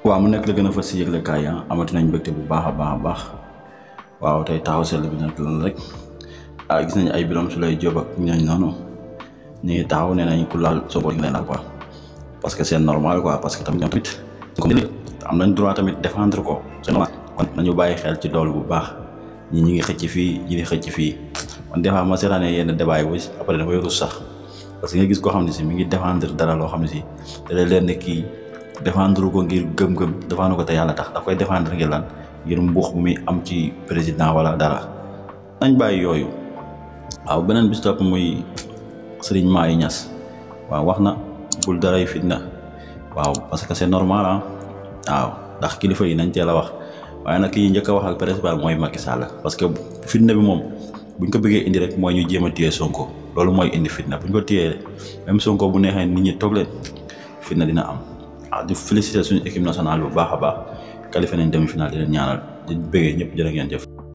waaw mu nekk la gën a fas si yëglekaay yi amati nañ mbégte bu baax a baax a baax waaw tey taxaw seetlu bi nag lan rek gis nañ ay Birame Souleye Diop ak ñooñu noonu ñu ngi taxaw nee nañ ku laal Sonko ñu leen ak quoi parce que c'est normal quoi parce que tamit ñoom tamit am nañ droit tamit défendre ko c'est normal kon nañu bàyyi xel ci doole bu baax ñi ngi xëcc fii ñi di xëcc fii man des fois ma seetaanee yenn débat yi après dafay rus sax parce que nga gis koo xam ne si mi ngi défendre dara loo xam ne si te da leen ne kii défendre ko ngir gëm-gëm défendre ko te yàlla tax da koy défendre ngir lan ngir mbuux bu muy am ci président wala dara nañ bàyyi yooyu. waaw beneen bis topp muy Serigne Mahi Niass waaw wax na bul daray fitna waaw parce que c'est normal waaw ndax kilifa yi nañ teel a wax waaye nag ki njëkk a wax ak principal mooy Macky Sall parce que fitna bi moom buñ ko bëggee indi rek mooy ñu jéem a téye Sonko loolu mooy indi fitna buñ ko téyee même Sonko bu neexee nit ñi toog leen fitna dina am. waaw di féliciter suñu équipe nationale bu baax a baax qualifié nañ demi-finale di leen ñaanal di bëggee ñëpp jërë ngeen jëf.